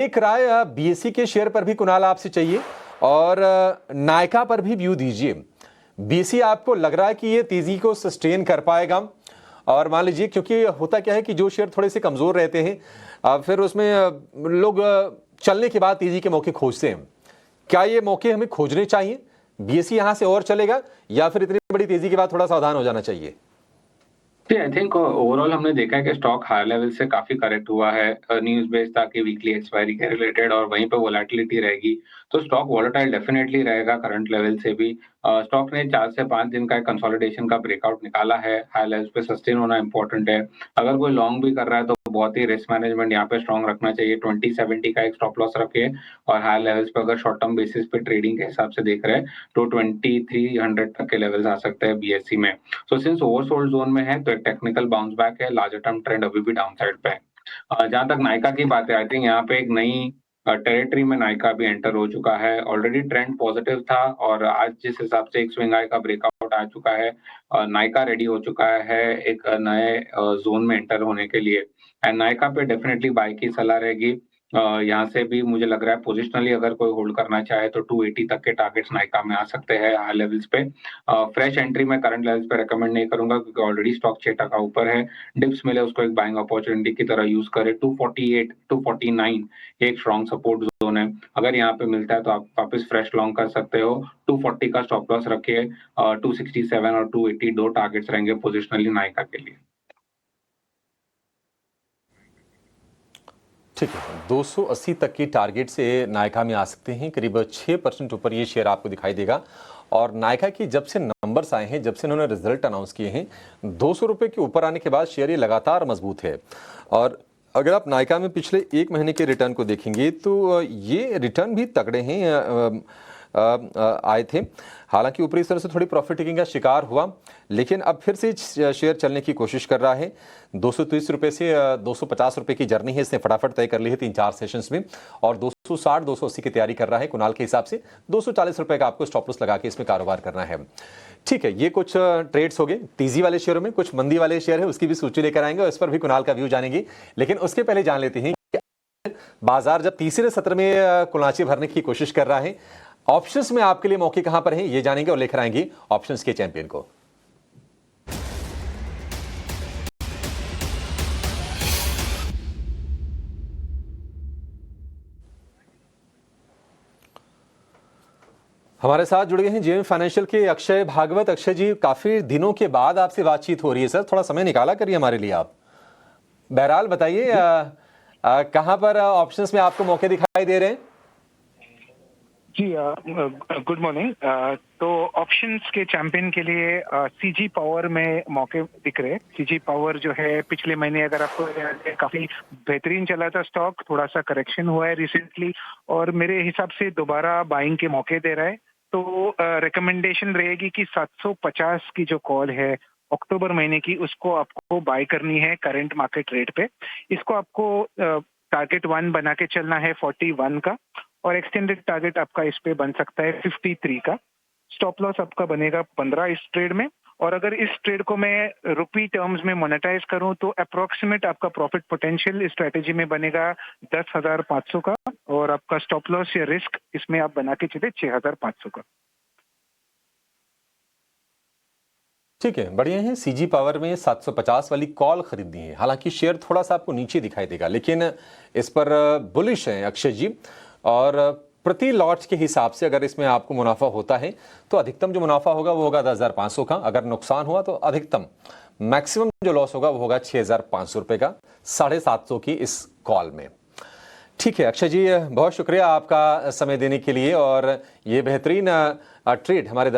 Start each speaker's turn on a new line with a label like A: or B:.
A: एक राय बीएसई के शेयर पर भी कुणाल आपसे चाहिए और नायका पर भी व्यू दीजिए। बीएसई आपको लग रहा है कि ये तेजी को सस्टेन कर पाएगा? और मान लीजिए, क्योंकि होता क्या है कि जो शेयर थोड़े से कमजोर रहते हैं फिर उसमें लोग चलने के बाद तेजी के मौके खोजते हैं। क्या ये मौके हमें खोजने चाहिए? बीएसई यहां से और चलेगा या फिर इतनी बड़ी तेजी के बाद थोड़ा सावधान हो जाना चाहिए?
B: आई थिंक ओवरऑल हमने देखा है कि स्टॉक हायर लेवल से काफी करेक्ट हुआ है। न्यूज बेस्ड था कि वीकली एक्सपायरी के रिलेटेड और वहीं पे वोलेटिलिटी रहेगी, तो स्टॉक वोलेटाइल डेफिनेटली रहेगा करंट लेवल से भी। स्टॉक ने 4 से 5 दिन का एक कंसोलिडेशन का ब्रेकआउट निकाला है, हाई लेवल्स पे सस्टेन होना इंपॉर्टेंट है। अगर कोई लॉन्ग भी कर रहा है तो बहुत ही रिस्क मैनेजमेंट यहाँ पे स्ट्रॉन्ग रखना चाहिए। 2070 का एक स्टॉप लॉस रखिए और हाई लेवल्स पे अगर शॉर्ट टर्म बेसिस पे ट्रेडिंग के हिसाब से देख रहे हैं तो 2300 तक के लेवल्स आ सकते हैं बीएससी में। सो सिंस ओवरसोल्ड जोन में है तो एक टेक्निकल बाउंस बैक है, लार्जर टर्म ट्रेंड अभी भी डाउन साइड पे है। जहां तक नायका की बात है, आई थिंक यहाँ पे एक नई टेरिटरी में नायका भी एंटर हो चुका है। ऑलरेडी ट्रेंड पॉजिटिव था और आज जिस हिसाब से एक स्विंग हाई का ब्रेकआउट आ चुका है, नायका रेडी हो चुका है एक नए जोन में एंटर होने के लिए। एंड नायका पे डेफिनेटली बाय की सलाह रहेगी। यहाँ से भी मुझे लग रहा है पोजिशनली अगर कोई होल्ड करना चाहे तो 280 तक के टारगेट्स नायका में आ सकते हैं हाई लेवल्स पे। फ्रेश एंट्री मैं करंट लेवल्स पे रेकमेंड नहीं करूंगा क्योंकि ऑलरेडी स्टॉक 6 टका ऊपर है। डिप्स मिले उसको एक बाइंग अपॉर्चुनिटी की तरह यूज करे। 248 249 एक स्ट्रॉन्ग सपोर्ट जोन है, अगर यहाँ पे मिलता है तो आप वापस फ्रेश लॉन्ग कर सकते हो। 240 का स्टॉप लॉस रखिए। 267 और 280 दो टारगेट्स रहेंगे पोजिशनली नायका के लिए।
A: ठीक है, 280 तक की टारगेट से नायका में आ सकते हैं। करीब 6% ऊपर ये शेयर आपको दिखाई देगा। और नायका की जब से नंबर्स आए हैं, जब से उन्होंने रिजल्ट अनाउंस किए हैं, 200 रुपये के ऊपर आने के बाद शेयर ये लगातार मजबूत है। और अगर आप नायका में पिछले 1 महीने के रिटर्न को देखेंगे तो ये रिटर्न भी तगड़े हैं आए थे। हालांकि ऊपरी स्तर से थोड़ी प्रॉफिट टेकिंग का शिकार हुआ, लेकिन अब फिर से शेयर चलने की कोशिश कर रहा है। 230 रुपये से 250 रुपये की जर्नी है, इसने फटाफट तय कर ली है 3-4 सेशंस में। और 260 280 की तैयारी कर रहा है। कुणाल के हिसाब से 240 रुपये का आपको स्टॉप लॉस लगा के इसमें कारोबार करना है। ठीक है, ये कुछ ट्रेड्स हो गए तेजी वाले शेयरों में। कुछ मंदी वाले शेयर है, उसकी भी सूची लेकर आएंगे और इस पर भी कुणाल का व्यू जानेंगे। लेकिन उसके पहले जान लेते हैं कि बाजार जब तीसरे सत्र में कुलांची भरने की कोशिश कर रहा है, ऑप्शंस में आपके लिए मौके कहां पर हैं ये जानेंगे और लेकर आएंगे ऑप्शंस के चैंपियन को। हमारे साथ जुड़ गए हैं जेएम फाइनेंशियल के अक्षय भागवत। अक्षय जी, काफी दिनों के बाद आपसे बातचीत हो रही है सर, थोड़ा समय निकाला करिए हमारे लिए आप। बहरहाल बताइए, कहां पर ऑप्शंस में आपको मौके दिखाई दे रहे हैं?
C: जी, गुड मॉर्निंग। तो ऑप्शंस के चैंपियन के लिए सीजी पावर में मौके दिख रहे हैं। सीजी पावर जो है पिछले महीने अगर आपको याद है काफी बेहतरीन चला था स्टॉक, थोड़ा सा करेक्शन हुआ है रिसेंटली और मेरे हिसाब से दोबारा बाइंग के मौके दे रहा है। तो रिकमेंडेशन रहेगी कि 750 की जो कॉल है अक्टूबर महीने की, उसको आपको बाय करनी है करंट मार्केट रेट पे। इसको आपको टारगेट 1 बना के चलना है 41 का और एक्सटेंडेड टारगेट आपका इस पे बन सकता है 53 का। स्टॉप लॉस आपका बनेगा 15 इस ट्रेड में। और अगर इस ट्रेड को मैं रुपी टर्म्स में मोनेटाइज करूं तो अप्रोक्सीमेट आपका प्रॉफिट पोटेंशियल इस स्ट्रेटेजी में बनेगा 10,500 का और आपका स्टॉप लॉस या रिस्क इसमें आप बना के चले 6,500 का।
A: ठीक है, बढ़िया है। सीजी पावर में 750 वाली कॉल खरीदनी है। हालांकि शेयर थोड़ा सा आपको नीचे दिखाई देगा, लेकिन इस पर बुलिश है अक्षय जी। और प्रति लॉट के हिसाब से अगर इसमें आपको मुनाफा होता है तो अधिकतम जो मुनाफा होगा वो होगा 10,500 का। अगर नुकसान हुआ तो अधिकतम मैक्सिमम जो लॉस होगा वो होगा 6,500 रुपये का 750 की इस कॉल में। ठीक है अक्षय जी, बहुत शुक्रिया आपका समय देने के लिए और ये बेहतरीन ट्रेड हमारे